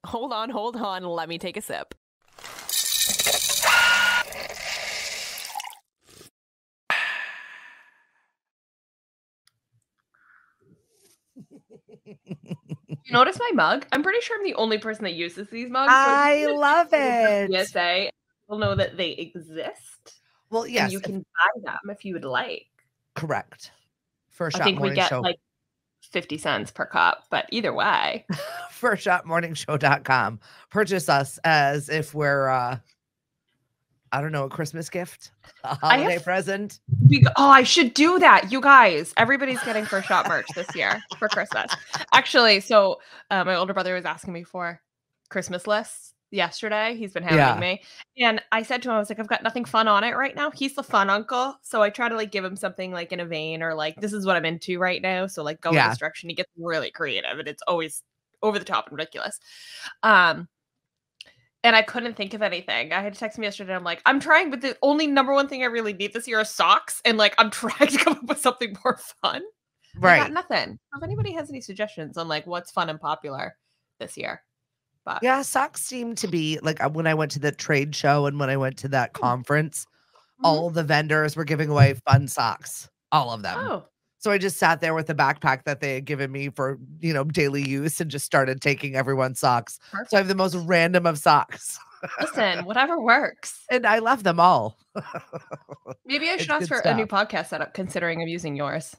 Hold on. Let me take a sip. You notice my mug? I'm pretty sure I'm the only person that uses these mugs. I love it. PSA, people know that they exist. Well, yes. And you can buy them if you would like. Correct. First I Shot think we Morning get Show. like 50 cents per cup, but either way. Firstshotmorningshow.com. Purchase us as if we're, I don't know, a Christmas gift, a holiday present. I should do that. You guys, everybody's getting First Shot merch this year for Christmas. Actually, so my older brother was asking me for Christmas lists yesterday. He's been hounding me. And I said to him, I was like, I've got nothing fun on it right now. He's the fun uncle. So I try to like give him something like in a vein or like, this is what I'm into right now. So like go in this direction. He gets really creative and it's always over the top and ridiculous. And I couldn't think of anything. I had to text him yesterday. I'm like, I'm trying, but the only number one thing I really need this year is socks. And like, I'm trying to come up with something more fun. Right. I got nothing. If anybody has any suggestions on like what's fun and popular this year. But yeah, socks seem to be like when I went to the trade show and when I went to that conference, all the vendors were giving away fun socks. All of them. Oh. So I just sat there with the backpack that they had given me for, daily use and just started taking everyone's socks. Perfect. So I have the most random of socks. Listen, whatever works. And I love them all. Maybe I should ask for a new podcast setup considering I'm using yours.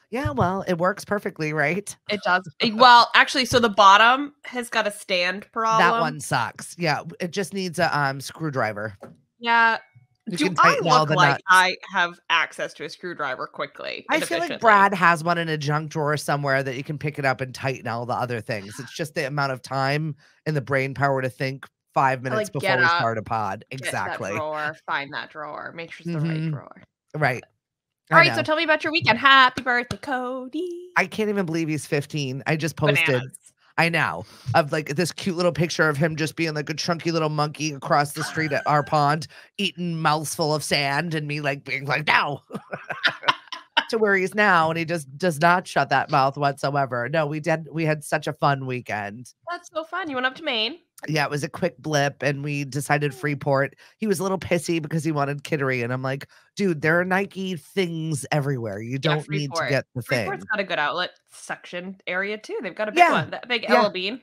Yeah, well, it works perfectly, right? It does. Well, actually, so the bottom has got a stand problem. That one sucks. Yeah, it just needs a screwdriver. Yeah. Do I look like nuts. I have access to a screwdriver quickly? I feel like Brad has one in a junk drawer somewhere that you can pick it up and tighten all the other things. It's just the amount of time and the brain power to think 5 minutes before we start a pod. Exactly. Get that drawer, find that drawer, make sure it's the right drawer. Right. All right, so tell me about your weekend. Happy birthday, Cody. I can't even believe he's 15. I just posted. Bananas. I know, of like this cute little picture of him just being like a chunky little monkey across the street at our pond, eating mouthful of sand, and me like being like, no, to where he's now. And he just does not shut that mouth whatsoever. No, we had such a fun weekend. That's so fun. You went up to Maine? Yeah, it was a quick blip and we decided Freeport. He was a little pissy because he wanted Kittery. And I'm like, dude, there are Nike things everywhere. You don't need to get the thing. Freeport's got a good outlet section area too. They've got a big one, that big LL Bean.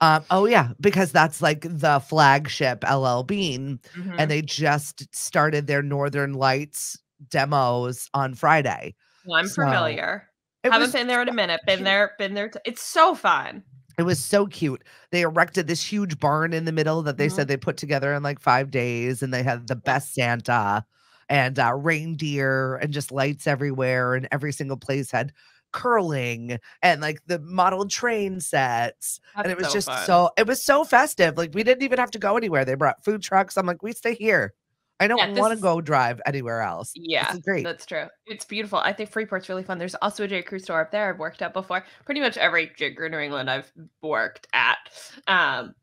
Oh yeah, because that's like the flagship LL Bean. And they just started their Northern Lights demos on Friday. Well, I'm familiar. Haven't been there in a minute. Been there. It's so fun. It was so cute. They erected this huge barn in the middle that they said they put together in like 5 days. And they had the best Santa and reindeer and just lights everywhere. And every single place had curling and like the model train sets. That's and it was so just fun. It was so festive. Like we didn't even have to go anywhere. They brought food trucks. I'm like, we stay here. I don't want to go drive anywhere else. Yeah, great. That's true. It's beautiful. I think Freeport's really fun. There's also a J. Crew store up there I've worked at before. Pretty much every J. Crew New England I've worked at. And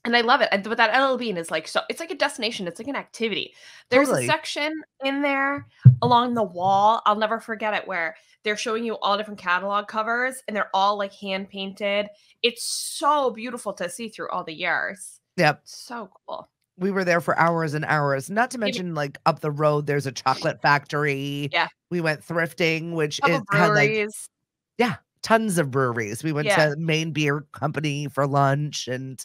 I love it. But that LL Bean is like, so it's like a destination. It's like an activity. There's a section in there along the wall. I'll never forget it, where they're showing you all different catalog covers and they're all like hand painted. It's so beautiful to see through all the years. Yep. So cool. We were there for hours and hours, not to mention like up the road, there's a chocolate factory. Yeah. We went thrifting, which is breweries. Tons of breweries. We went to Maine Beer Company for lunch and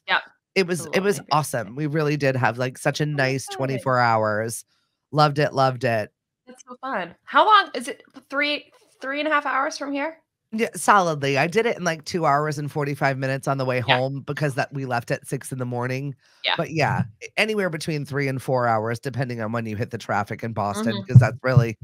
it was awesome. We really did have like such a nice 24 hours. Loved it. That's so fun. How long is it? 3.5 hours from here? Yeah, solidly. I did it in like 2 hours and 45 minutes on the way home because we left at 6 a.m. Yeah. But anywhere between 3 and 4 hours, depending on when you hit the traffic in Boston, because that's really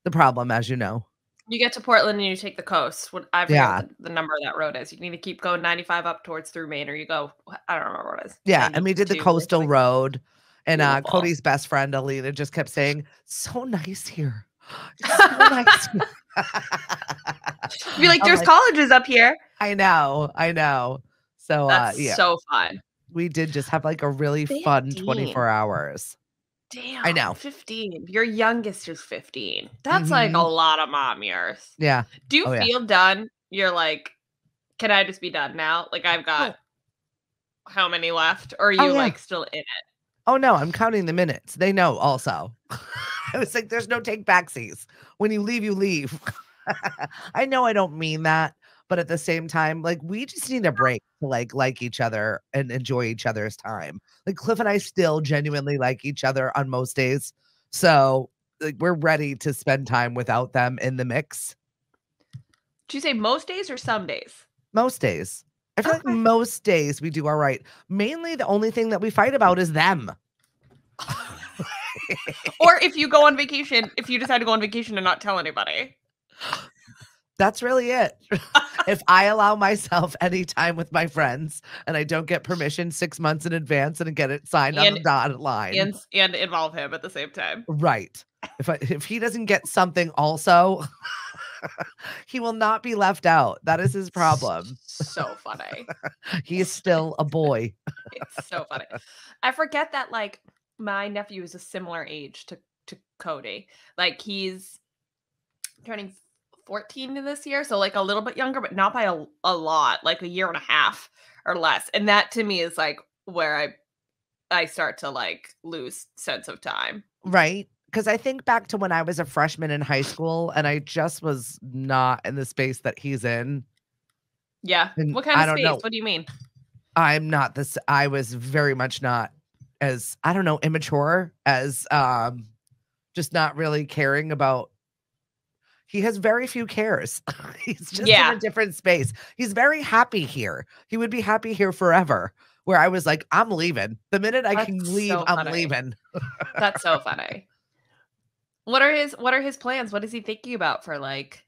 the problem, as you know. You get to Portland and you take the coast. I forget what the number of that road is. You need to keep going 95 up towards through Maine, or you go, I don't remember what it is. Yeah, and we did the coastal road. And Cody's best friend, Alina, just kept saying, so nice here. It's so nice here. Be like, there's colleges up here. I know. So that's so fun. We did just have like a really fun 24 hours. Damn, I know. 15. Your youngest is 15. That's like a lot of mom years. Yeah. Do you feel done? You're like, can I just be done now? Like I've got how many left? Or are you Oh, yeah. like still in it? Oh no, I'm counting the minutes. They know also. I was like, there's no take backsies. When you leave, you leave. I know I don't mean that, but at the same time, like we just need a break to like each other and enjoy each other's time. Like Cliff and I still genuinely like each other on most days. So like we're ready to spend time without them in the mix. Did you say most days or some days? Most days. I feel like Okay. most days we do all right. Mainly the only thing that we fight about is them. Or if you go on vacation, if you decide to go on vacation and not tell anybody. That's really it. If I allow myself any time with my friends and I don't get permission 6 months in advance and get it signed on the dotted line. And involve him at the same time. Right. If he doesn't get something also, he will not be left out. That is his problem. So funny. He is still a boy. It's so funny. I forget that like my nephew is a similar age to Cody. Like he's turning 14 this year, so like a little bit younger, but not by a lot, like a year and a half or less. And that to me is like where I start to like lose sense of time. Right. Because I think back to when I was a freshman in high school and I just was not in the space that he's in. Yeah. And What kind I of don't space? know. What do you mean? I'm not this. I was very much not as, I don't know, immature as just not really caring about. He has very few cares. He's just in a different space. He's very happy here. He would be happy here forever. Where I was like, I'm leaving. The minute I can leave, so I'm funny. leaving. That's so funny. What are his plans? What is he thinking about for like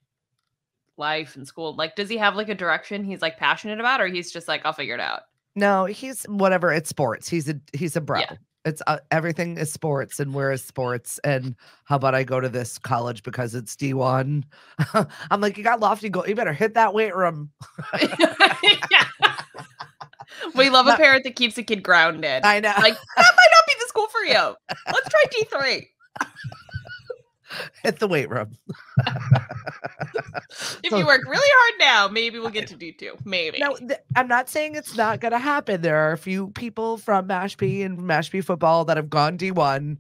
life and school? Like, does he have like a direction he's like passionate about, or he's just like, I'll figure it out? No, he's whatever. It's sports. He's a bro. Yeah. It's everything is sports, and where is sports? And how about I go to this college because it's D1? I'm like, you got lofty goal. You better hit that weight room. Yeah. We love a parent that keeps a kid grounded. I know. Like, that might not be the school for you. Let's try D3. Hit the weight room. If you work really hard now, maybe we'll get to D2. Maybe. No, I'm not saying it's not going to happen. There are a few people from Mashpee and Mashpee football that have gone D1.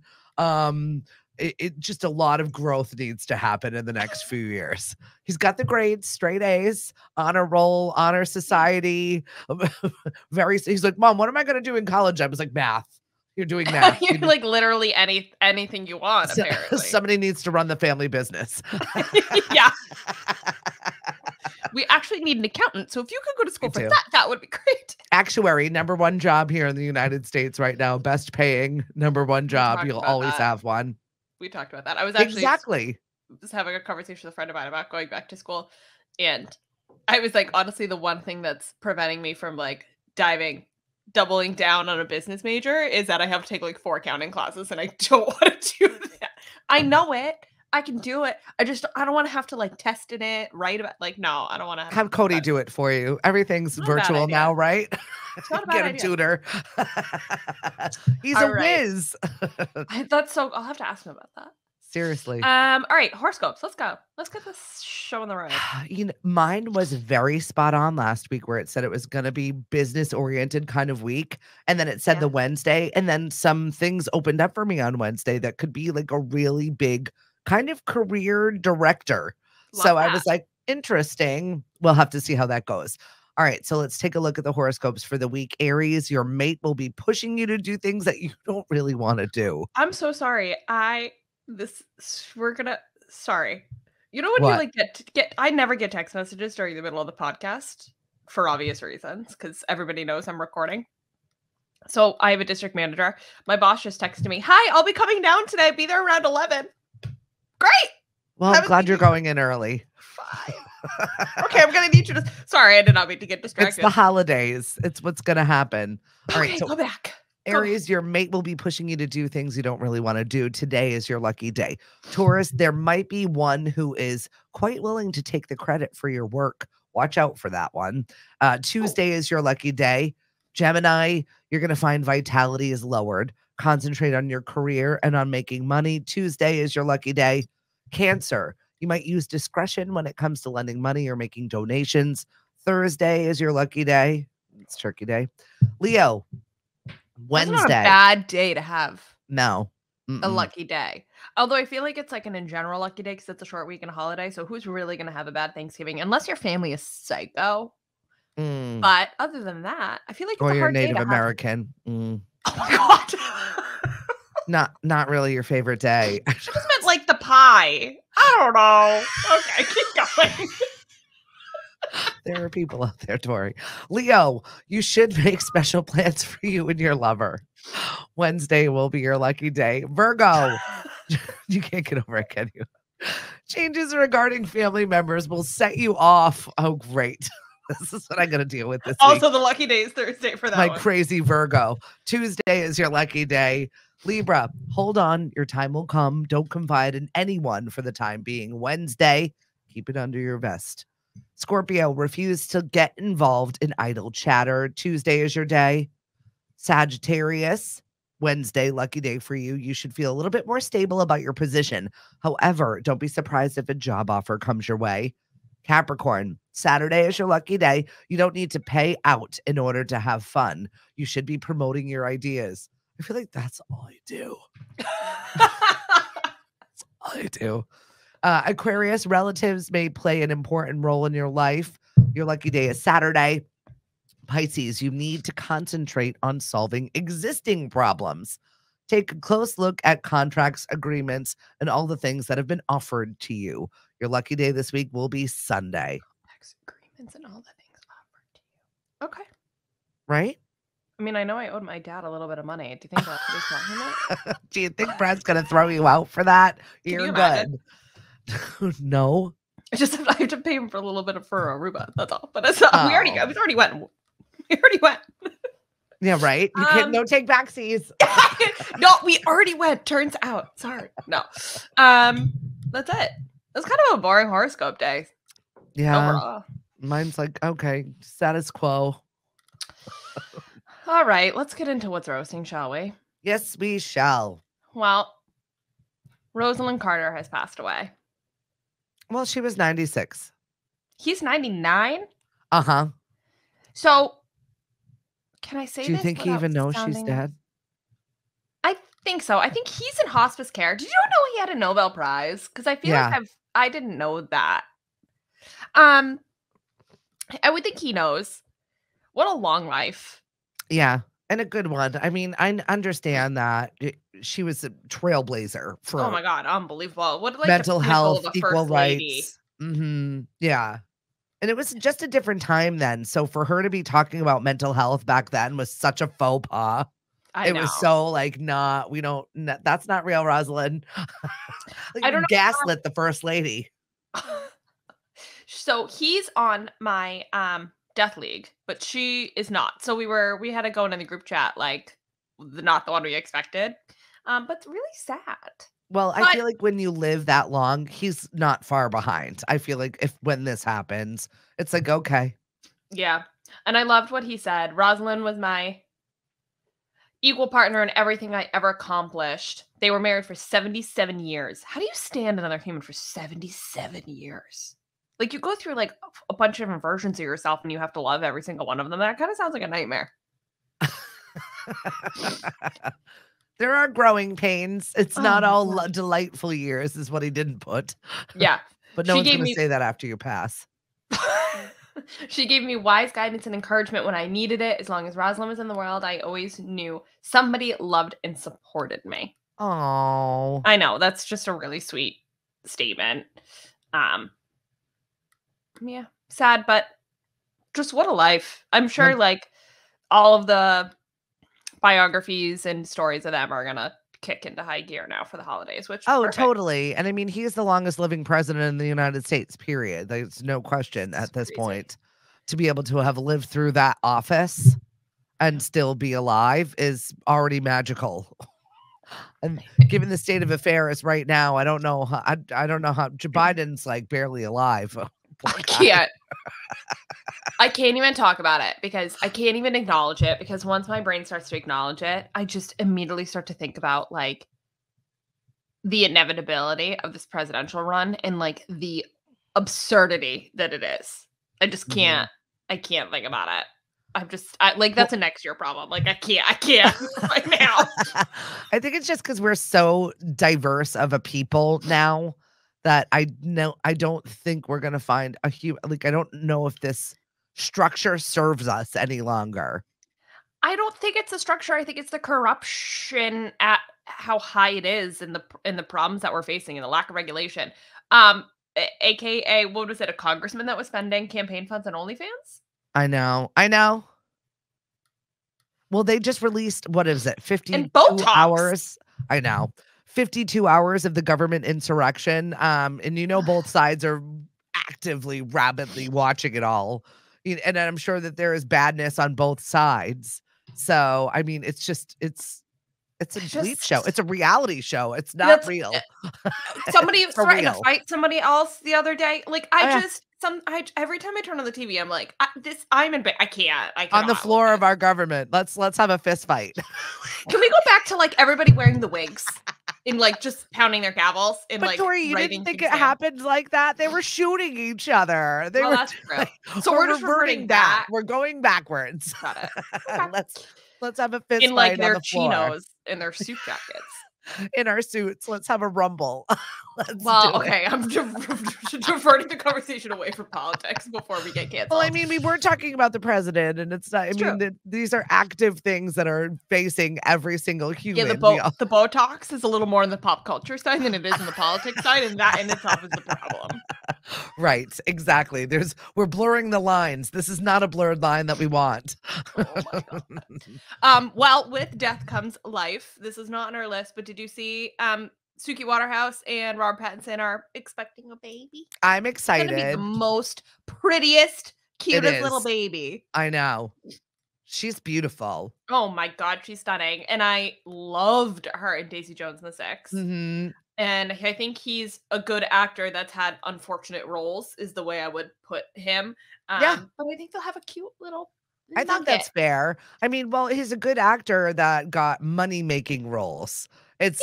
It just a lot of growth needs to happen in the next few years. He's got the grades, straight A's, honor roll, honor society. He's like, Mom, what am I going to do in college? I was like, math. You're doing math. You're like literally anything you want, apparently. Somebody needs to run the family business. Yeah. We actually need an accountant. So if you could go to school for that would be great. Actuary, #1 job here in the United States right now. Best paying #1 job. You'll always have one. We talked about that. I was actually just having a conversation with a friend of mine about going back to school. And I was like, honestly, the one thing that's preventing me from like doubling down on a business major is that I have to take like 4 accounting classes, and I don't want to do that. I know it. I can do it. I don't want to have to like test in it, write about like, no, I don't want to have Cody do it for you. Everything's virtual now, right? It's not a bad Get a idea. tutor. He's a whiz. I'll have to ask him about that. Seriously. All right, horoscopes. Let's go. Let's get this show on the road. Mine was very spot on last week, where it said it was going to be business oriented kind of week, and then it said the Wednesday, and then some things opened up for me on Wednesday that could be like a really big kind of career director. I was like, interesting. We'll have to see how that goes. All right, so let's take a look at the horoscopes for the week. Aries, your mate will be pushing you to do things that you don't really want to do. I'm so sorry. Sorry. You know when you like I never get text messages during the middle of the podcast for obvious reasons, because everybody knows I'm recording. So I have a district manager. My boss just texted me, "Hi, I'll be coming down today. Be there around 11." Great. Well, I'm glad you're going in early. Fine. Okay, I'm gonna need you to. Sorry, I did not mean to get distracted. It's the holidays. It's what's gonna happen. All right, so go back. Aries, your mate will be pushing you to do things you don't really want to do. Today is your lucky day. Taurus, there might be one who is quite willing to take the credit for your work. Watch out for that one. Tuesday is your lucky day. Gemini, you're going to find vitality is lowered. Concentrate on your career and on making money. Tuesday is your lucky day. Cancer, you might use discretion when it comes to lending money or making donations. Thursday is your lucky day. It's Turkey Day. Leo, That's not a Wednesday. bad day to have No. a Mm-mm. lucky day. Although I feel like it's like an in general lucky day because it's a short week and a holiday. So who's really going to have a bad Thanksgiving unless your family is psycho? Mm. But other than that, I feel like it's Or a you're hard Native day to American. Mm. have. Oh my god! Not really your favorite day. I just meant like the pie. I don't know. Okay, keep going. There are people out there, Tori. Leo, you should make special plans for you and your lover. Wednesday will be your lucky day. Virgo, you can't get over it, can you? Changes regarding family members will set you off. Oh, great. This is what I'm going to deal with this week. Also, the lucky day is Thursday for that My one. crazy Virgo. Tuesday is your lucky day. Libra, hold on. Your time will come. Don't confide in anyone for the time being. Wednesday, keep it under your vest. Scorpio, refuse to get involved in idle chatter. Tuesday is your day. Sagittarius, Wednesday, lucky day for you. You should feel a little bit more stable about your position. However, don't be surprised if a job offer comes your way. Capricorn, Saturday is your lucky day. You don't need to pay out in order to have fun. You should be promoting your ideas. I feel like that's all I do. That's all I do. Aquarius, relatives may play an important role in your life. Your lucky day is Saturday. Pisces, you need to concentrate on solving existing problems. Take a close look at contracts, agreements, and all the things that have been offered to you. Your lucky day this week will be Sunday. Agreements and all the things offered to you. Okay. Right? I mean, I know I owed my dad a little bit of money. Do you think that's what he's talking about? Do you think Brad's going to throw you out for that? Can you You're imagine? good. No. I have to pay him for a little bit of for Aruba. That's all. But it's we already went. We already went. Yeah, right. You can't no take backsies. No, we already went. Turns out. Sorry. No. That's it. It's kind of a boring horoscope day. Yeah. Overall. Mine's like, okay, status quo. All right, let's get into what's roasting, shall we? Yes, we shall. Well, Rosalind Carter has passed away. Well, she was 96. He's 99. Uh-huh. So, can I say Do you this think he without even knows she's sounding- dead? I think so. I think he's in hospice care. Did you know he had a Nobel Prize? Because I feel Yeah. like I didn't know that. I would think he knows. What a long life. Yeah, and a good one. I mean, I understand that she was a trailblazer for Oh my god, unbelievable. What like mental the pinnacle health, of a equal first lady. rights. Yeah. And it was just a different time then. So for her to be talking about mental health back then was such a faux pas. I know. Was so like, that's not real, Rosalind. Like, I don't know. gaslit the first lady. So he's on my death league, but she is not. So we had to go in the group chat like not the one we expected. But it's really sad. Well, I But- feel like when you live that long, he's not far behind. I feel like when this happens, it's like, okay. Yeah. And I loved what he said. Rosalind was my equal partner in everything I ever accomplished. They were married for 77 years. How do you stand another human for 77 years? Like you go through like a bunch of different versions of yourself and you have to love every single one of them. That kind of sounds like a nightmare. There are growing pains. It's not Oh my all God. delightful years, is what he didn't put. Yeah. But no She one's gave going to me- say that after you pass. She gave me wise guidance and encouragement when I needed it. As long as Rosalind was in the world, I always knew somebody loved and supported me. Oh, I know, that's just a really sweet statement. Yeah, sad, but just what a life. I'm sure like all of the biographies and stories of them are gonna kick into high gear now for the holidays, which perfect. totally. And I mean, he's the longest living president in the United States, period. There's no question It's at this crazy. point. To be able to have lived through that office and still be alive is already magical. And given the state of affairs right now, I don't know how, I don't know how Joe Biden's like barely alive. Poor I guy. can't. I can't even talk about it because I can't even acknowledge it because once my brain starts to acknowledge it, I just immediately start to think about like the inevitability of this presidential run and like the absurdity that it is. I just can't. I can't think about it. like that's a next year problem. Like I can't right now. I think it's just because we're so diverse of a people now that I don't think we're gonna find a like I don't know if this structure serves us any longer. I don't think it's the structure. I think it's the corruption at how high it is and the problems that we're facing and the lack of regulation. AKA, what was it? A congressman that was spending campaign funds on OnlyFans? I know. Well, they just released, what is it, 52 Botox. hours? I know. 52 hours of the government insurrection. And both sides are actively, rapidly watching it all. And I'm sure that there is badness on both sides. So, I mean, it's a bleep show. It's a reality show. It's not real. Somebody threatened to fight somebody else the other day. Like every time I turn on the TV, I'm like, I'm in bed. I can't on the floor of our government. Let's have a fist fight. Can we go back to like everybody wearing the wigs and like just pounding their gavels and but like Tori, you didn't think it happened like that? They were shooting each other. That's true. So we're just reverting back. We're going backwards. Got it. Okay. Let's have a fist in like fight their on the floor. chinos and their suit jackets. In our suits, let's have a rumble. I'm diverting the conversation away from politics before we get canceled. Well, I mean, we were talking about the president, and it's not. These are active things that are facing every single human. Yeah, the Botox is a little more on the pop culture side than it is on the politics side, and that in itself is the problem. Right, exactly. We're blurring the lines. This is not a blurred line that we want. Oh my God. Well, with death comes life. This is not on our list, but did you see Suki Waterhouse and Robert Pattinson are expecting a baby? I'm excited. It's gonna be the most prettiest, cutest little baby. I know. She's beautiful. Oh my God, she's stunning. And I loved her in Daisy Jones and the Six. Mm-hmm. And I think he's a good actor that's had unfortunate roles, is the way I would put him. Yeah. But I think they'll have a cute little I think that's fair. I mean, well, he's a good actor that got money-making roles. It's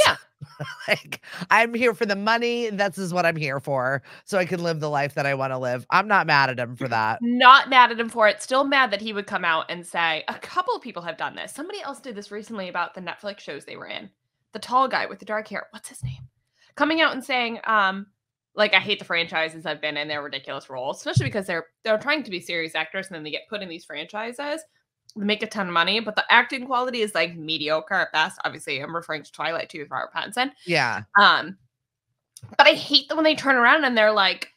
like, I'm here for the money. This is what I'm here for. So I can live the life that I want to live. I'm not mad at him for that. Not mad at him for it. Still mad that he would come out and say, a couple of people have done this. Somebody else did this recently about the Netflix shows they were in. The tall guy with the dark hair. What's his name? Coming out and saying, like, I hate the franchises I've been in. They're ridiculous roles, especially because they're trying to be serious actors and then they get put in these franchises. They make a ton of money, but the acting quality is like mediocre at best. Obviously, I'm referring to Twilight too with Robert Pattinson. Yeah. But I hate that when they turn around and they're like,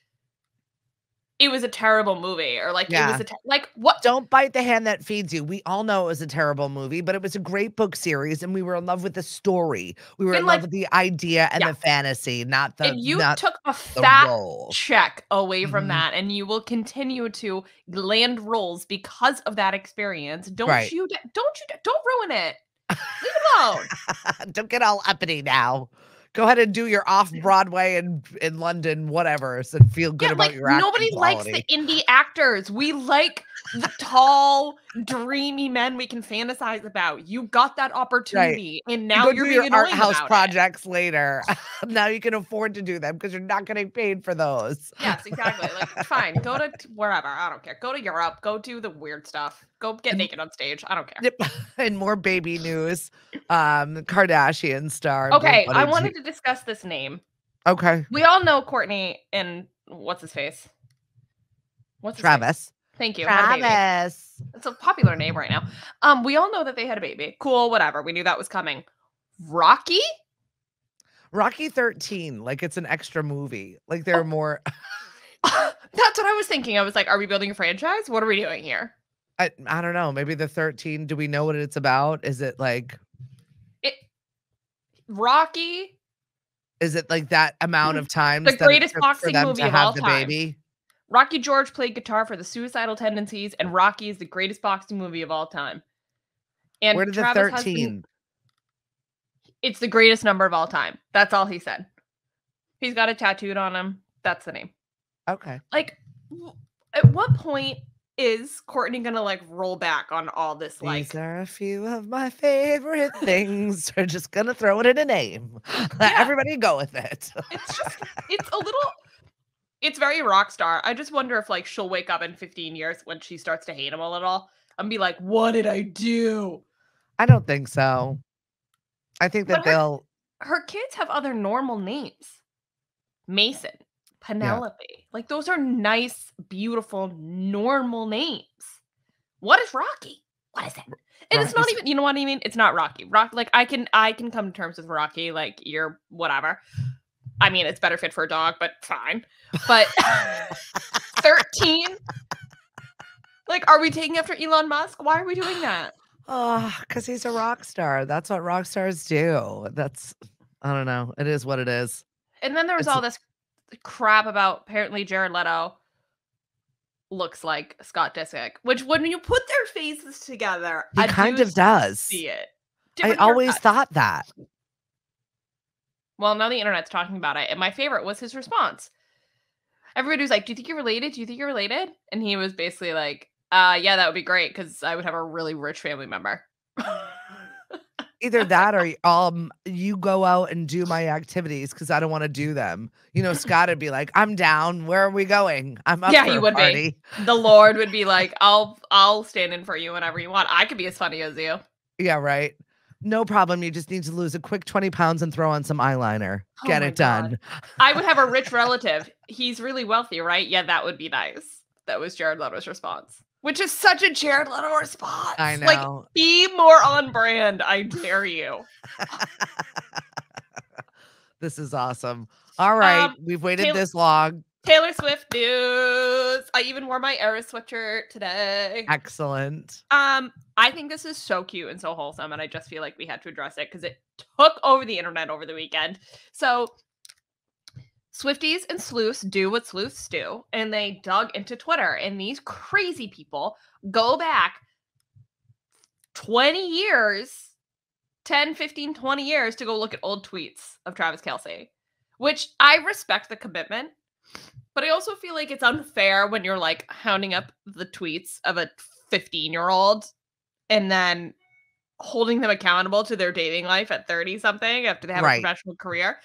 it was a terrible movie, or like, it was like, what? Don't bite the hand that feeds you. We all know it was a terrible movie, but it was a great book series, and we were in love with the story. We were in love with the idea and the fantasy, not the. And you took a fat check away from that, and you will continue to land roles because of that experience. Don't ruin it. Leave it alone. Don't get all uppity now. Go ahead and do your off-Broadway in London, whatever, and feel good about your acting nobody quality. Likes the indie actors. We like the tall, dreamy men we can fantasize about. You got that opportunity, and now you're being art house projects later. Now you can afford to do them because you're not getting paid for those. Yes, exactly. Like, fine, go to wherever. I don't care. Go to Europe. Go do the weird stuff. Go get naked on stage. I don't care. And more baby news. Kardashian star. Okay, I wanted to discuss this name. Okay. We all know Kourtney and what's his face? Travis. Thank you. Travis. It's a popular name right now. We all know that they had a baby. Cool, whatever. We knew that was coming. Rocky 13. Like it's an extra movie. Like there are more. That's what I was thinking. I was like, are we building a franchise? What are we doing here? I don't know. Maybe the 13. Do we know what it's about? Is it like Rocky? Is it like that amount of times the greatest boxing movie of all time? Baby? Rocky George played guitar for the Suicidal Tendencies, and Rocky is the greatest boxing movie of all time. And where did the 13? It's the greatest number of all time. That's all he said. He's got it tattooed on him. That's the name. Okay. Like, at what point is Kourtney gonna like roll back on all this? These are a few of my favorite things. We're just gonna throw it in a name. Let everybody go with it. It's very rock star. I just wonder if like she'll wake up in 15 years when she starts to hate him a little. and be like, what did I do? I don't think so. I think that But they'll. her kids have other normal names. Mason, Penelope. Like those are nice, beautiful, normal names. What is Rocky? What is it? And it's not Rocky's- even, you know what I mean? It's not Rocky. Like I can come to terms with Rocky, like you're whatever. I mean, it's better fit for a dog, but fine. But 13? Like, are we taking after Elon Musk? Why are we doing that? Oh, because he's a rock star. That's what rock stars do. I don't know. It is what it is. And then there was all this crap about apparently Jared Leto looks like Scott Disick, which when you put their faces together, He kind of does. See it. I always thought that. Well, now the internet's talking about it, and my favorite was his response. Everybody was like, "Do you think you're related? Do you think you're related?" And he was basically like, "Yeah, that would be great because I would have a really rich family member." Either that or you go out and do my activities because I don't want to do them. You know, Scott would be like, "I'm down. Where are we going? I'm up Yeah, for he a would party." be. The Lord would be like, "I'll stand in for you whenever you want. I could be as funny as you." Yeah, right. No problem. You just need to lose a quick 20 pounds and throw on some eyeliner. Oh Get my it done. God. I would have a rich relative. He's really wealthy, right? Yeah, that would be nice. That was Jared Leto's response. Which is such a Jared Leto response. I know. Like, be more on brand. I dare you. This is awesome. All right. We've waited this long. Taylor Swift news. I even wore my Eras sweatshirt today. Excellent. I think this is so cute and so wholesome, and I just feel like we had to address it because it took over the internet over the weekend. So Swifties and sleuths do what sleuths do, and they dug into Twitter, and these crazy people go back 20 years, 10, 15, 20 years to go look at old tweets of Travis Kelce, which I respect the commitment, but I also feel like it's unfair when you're like hounding up the tweets of a 15-year-old and then holding them accountable to their dating life at 30 something after they have a professional career.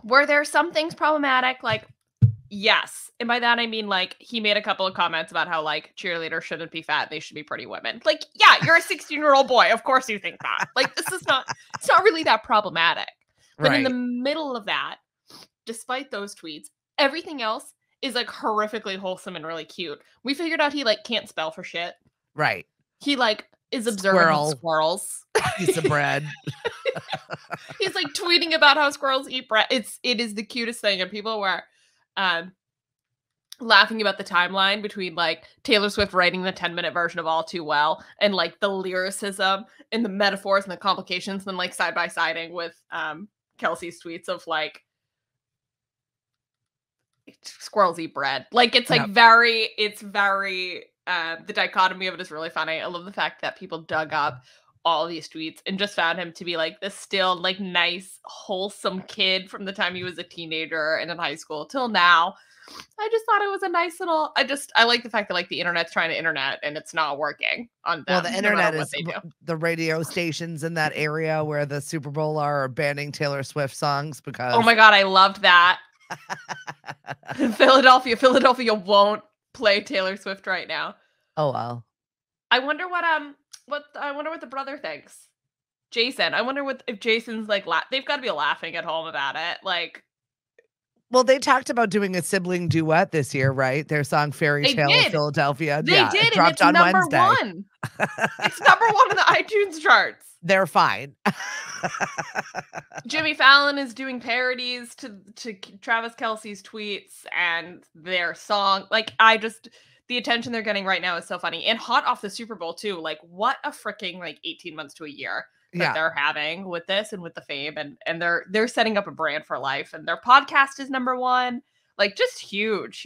Were there some things problematic? Like, yes. And by that, I mean, like, he made a couple of comments about how, like, cheerleaders shouldn't be fat. They should be pretty women. Like, yeah, you're a 16-year-old boy. Of course you think that. Like, it's not really that problematic. But in the middle of that, despite those tweets, everything else is, like, horrifically wholesome and really cute. We figured out he, like, can't spell for shit. Right. He, like, is observant of squirrels. Piece of bread. He's like tweeting about how squirrels eat bread. It is the cutest thing, and people were laughing about the timeline between like Taylor Swift writing the 10-minute version of All Too Well and like the lyricism and the metaphors and the complications, and then like side by siding with Kelsey's tweets of like squirrels eat bread. Like it's like very the dichotomy of it is really funny. I love the fact that people dug up all these tweets and just found him to be like this still like nice, wholesome kid from the time he was a teenager and in high school till now. I just thought it was a nice little, I like the fact that like the internet's trying to internet and it's not working on them. Well, the internet is the radio stations in that area where the Super Bowl are banning Taylor Swift songs because. Oh my God, I loved that. Philadelphia won't play Taylor Swift right now. Oh well. I wonder what the brother thinks. Jason. I wonder if Jason's like they've got to be laughing at home about it. Like, well, they talked about doing a sibling duet this year, right? Their song "Fairy Tale of Philadelphia." They did. It dropped on Wednesday. One. It's number one in the iTunes charts. They're fine. Jimmy Fallon is doing parodies to Travis Kelce's tweets and their song. Like, the attention they're getting right now is so funny. And hot off the Super Bowl, too. Like, what a freaking, like, 18 months to a year that they're having with this and with the fame. And they're setting up a brand for life. And their podcast is number one. Like, just huge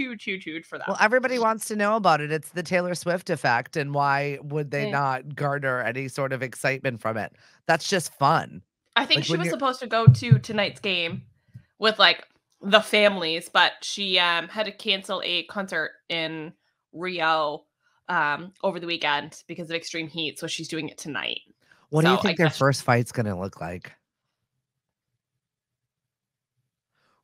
for them. Well, everybody wants to know about it. It's the Taylor Swift effect. And why would they not garner any sort of excitement from it? That's just fun. I think she was supposed to go to tonight's game with, like, the families. But she had to cancel a concert in Rio over the weekend because of extreme heat, so she's doing it tonight. What do you think their first fight's gonna look like?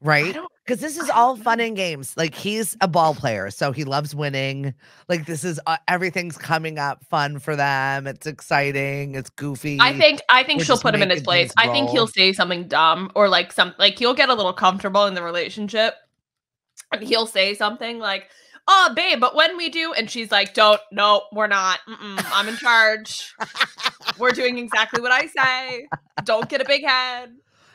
right? don't Because this is I all don't fun know. and games. Like he's a ball player, so he loves winning. Like this is everything's coming up fun for them. It's exciting. It's goofy. I think We're she'll just put him in his making place. things I think he'll roll. say something dumb or like he'll get a little comfortable in the relationship and he'll say something like, "Oh, babe, but when we do," and she's like, "Don't, no, we're not. I'm in charge. We're doing exactly what I say. Don't get a big head.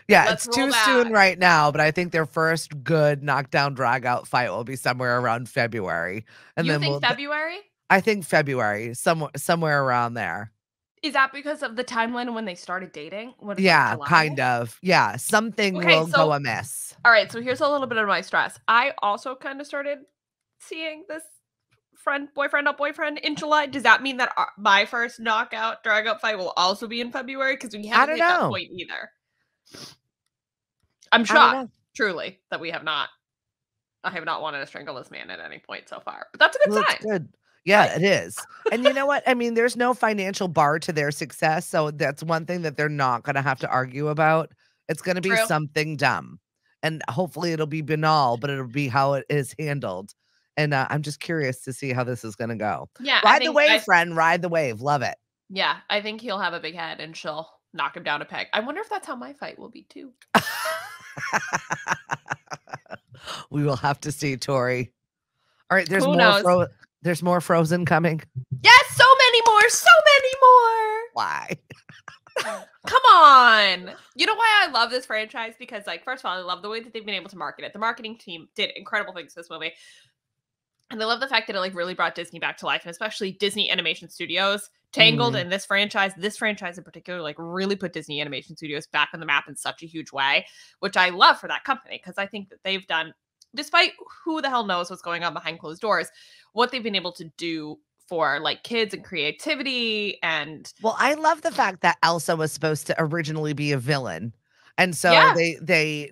Yeah, Let's it's roll too soon back." right now, but I think their first good knockdown drag out fight will be somewhere around February. And You then think February? I think February, somewhere around there. Is that because of the timeline when they started dating? What is like Yeah, July? kind of. Yeah, something Okay, will go so amiss. all right, so here's a little bit of my stress. I also kind of started seeing this boyfriend, not boyfriend in July. Does that mean that my first knockout drag out fight will also be in February? Because we I haven't don't hit that know. point either. I'm I don't shocked, know. truly, that I have not wanted to strangle this man at any point so far. But that's a good Well, it's sign. good. Yeah, it is. And you know what? I mean, there's no financial bar to their success, so that's one thing that they're not gonna have to argue about. It's gonna be True. something dumb, and hopefully it'll be banal, but it'll be how it is handled, and, I'm just curious to see how this is gonna go. Yeah, Ride the wave, friend, ride the wave, love it. I think he'll have a big head and she'll knock him down a peg. I wonder if that's how my fight will be too. We will have to see, Tori. Alright, Who knows? there's more Frozen coming. Yes, so many more, so many more. Why? Come on. You know why I love this franchise? Because, like, first of all, I love the way that they've been able to market it. The marketing team did incredible things for this movie. And I love the fact that it like really brought Disney back to life, and especially Disney Animation Studios. Tangled Mhm. and this franchise in particular, like really put Disney Animation Studios back on the map in such a huge way, which I love for that company because I think that they've done, despite who the hell knows what's going on behind closed doors, what they've been able to do for like kids and creativity and Well, I love the fact that Elsa was supposed to originally be a villain. And so yeah. they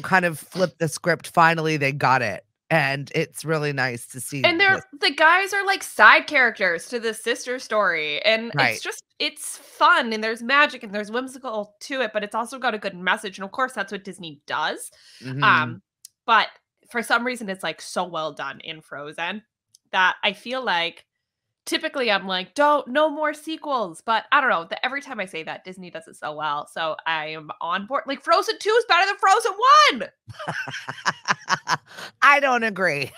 kind of flipped the script. Finally, they got it. And it's really nice to see And this. the guys are like side characters to the sister story. And Right. it's fun and there's magic and there's whimsical to it, but it's also got a good message. And of course, that's what Disney does. Mhm. But for some reason, it's like so well done in Frozen that I feel like typically I'm like, no more sequels. But I don't know. Every time I say that, Disney does it so well. So I am on board. Like Frozen 2 is better than Frozen 1. I don't agree.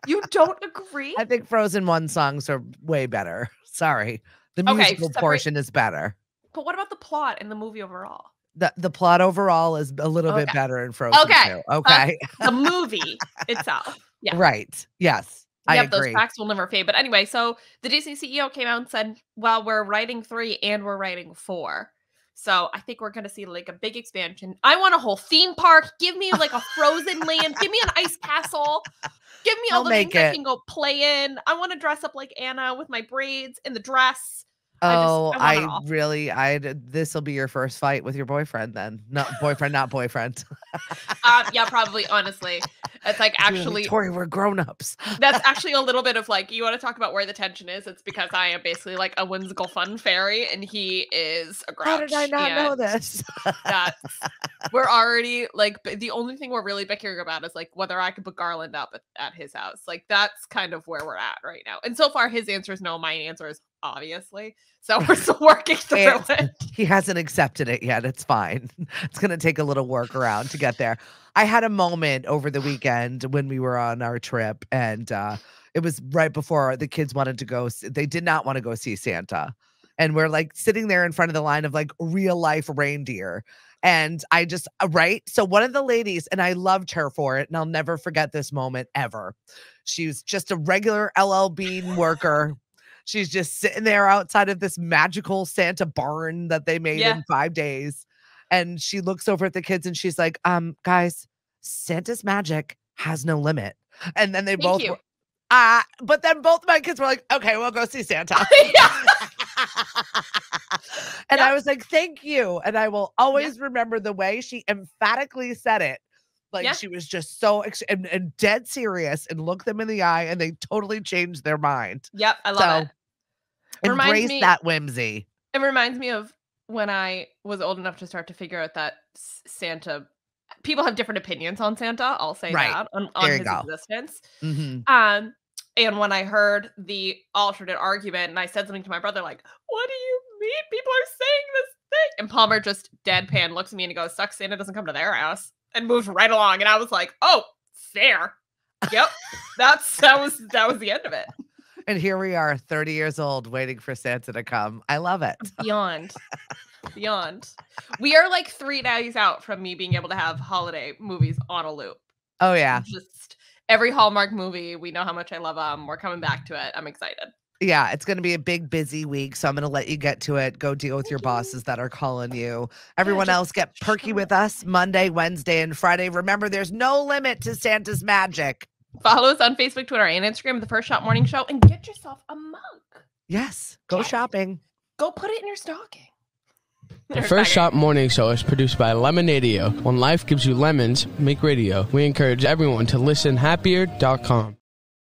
You don't agree? I think Frozen 1 songs are way better. Sorry. The Okay, musical separate- portion is better. But what about the plot and the movie overall? The plot overall is a little bit Okay. better in Frozen Okay. 2. Okay. The movie itself. Yeah. Right. Yes. I Yep, those agree. facts will never fade. But anyway, so the Disney CEO came out and said, well, we're writing 3 and we're writing 4. So I think we're going to see like a big expansion. I want a whole theme park. Give me like a frozen land. Give me an ice castle. Give me all I'll the make things I it. can go play in. I want to dress up like Anna with my braids and the dress. Oh, I want it all. this will be your first fight with your boyfriend then. Not boyfriend, not boyfriend. Yeah, probably, honestly. It's like You're like, actually Tori, we're grown-ups. that's actually a little bit of like, you want to talk about where the tension is? It's because I am basically like a whimsical fun fairy and he is a grouch. How did I not know and this? That's we're already like the only thing we're really bickering about is like whether I could put Garland up at his house. Like that's kind of where we're at right now. And so far his answer is no, my answer is obviously. So we're still working through it. He hasn't accepted it yet. It's fine. It's going to take a little workaround to get there. I had a moment over the weekend when we were on our trip, and it was right before the kids wanted to go. They did not want to go see Santa. And we're like sitting there in front of the line of like real life reindeer. And I just, right? So one of the ladies, and I loved her for it, and I'll never forget this moment ever. She was just a regular LL Bean worker. She's just sitting there outside of this magical Santa barn that they made in 5 days. And she looks over at the kids and she's like, guys, Santa's magic has no limit. And then they both were, but then both my kids were like, okay, we'll go see Santa. And I was like, thank you. And I will always remember the way she emphatically said it. Like she was just so and dead serious and looked them in the eye and they totally changed their mind. Yep, I love it. Embrace that whimsy. It reminds me of when I was old enough to start to figure out that Santa people have different opinions on Santa. I'll say Right. that on There you his go. existence. Mhm. And when I heard the alternate argument, and I said something to my brother, like, "What do you mean? People are saying this thing?" And Palmer just deadpan looks at me and he goes, "Sucks Santa doesn't come to their house," and moves right along. And I was like, "Oh, fair. Yep, that was the end of it." And here we are, 30 years old, waiting for Santa to come. I love it. Beyond. We are like 3 days out from me being able to have holiday movies on a loop. Oh, yeah. Just every Hallmark movie. We know how much I love them. We're coming back to it. I'm excited. Yeah, it's going to be a big, busy week. So I'm going to let you get to it. Go deal with your bosses that are calling you. Everyone else, get perky with us Monday, Wednesday, and Friday. Remember, there's no limit to Santa's magic. Follow us on Facebook, Twitter, and Instagram, The First Shot Morning Show, and get yourself a mug. Yes, go shopping. Go put it in your stocking. The First Shot Morning Show is produced by Lemonadio. When life gives you lemons, make radio. We encourage everyone to listen happier.com.